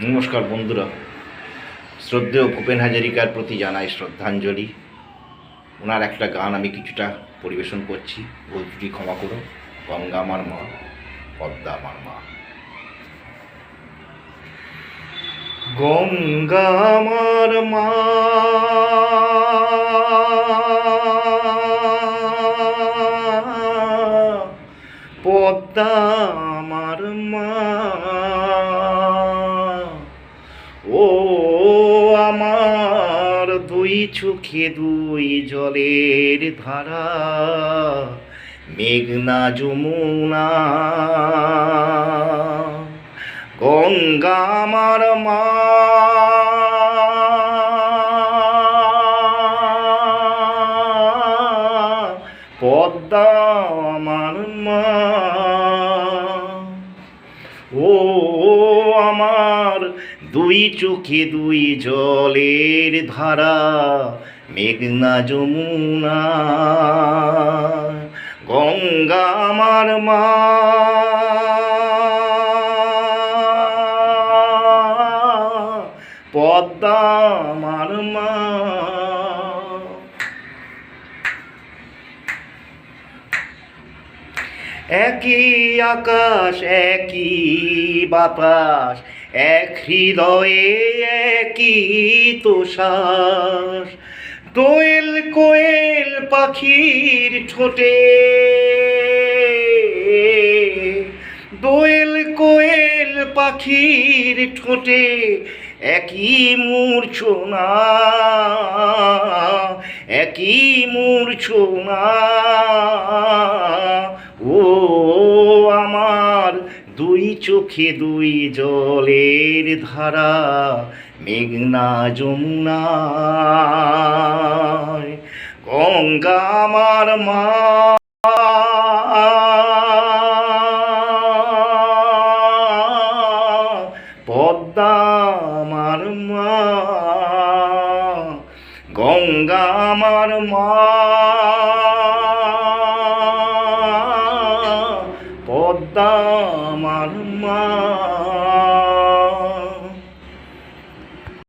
নমস্কার বন্ধুরা, শ্রদ্ধেয় ভূপেন হাজারিকার প্রতি জানাই শ্রদ্ধাঞ্জলি। ওনার একটা গান আমি কিছুটা পরিবেশন করছি, ভুল ত্রুটি ক্ষমা করো। গঙ্গা আমার মা, পদ্মা আমার মা। গঙ্গা আমার মা, পদ্মা আমার মা, ও আমার দুই চোখে দুই জলের ধারা, মেঘনা যমুনা। গঙ্গা আমার মা, পদ্মা আমার মা, ও আমার দুই চোখে দুই জলের ধারা, মেঘনা যমুনা। গঙ্গা আমার মা, পদ্মা আমার মা। একই আকাশ একই বাতাস, এক হৃদয়ে একই তো শ্বাস। দোয়েল কোয়েল পাখির ঠোঁটে, দোয়েল কোয়েল পাখির ঠোঁটে একই মূর্ছনা, একই মূর্ছনা। ও আমার দুই চোখে দুই জলের ধারা, মেঘনা যমুনা। গঙ্গা আমার মা, পদ্মা আমার মা। গঙ্গা আমার মা, পদ্মা আমার মা।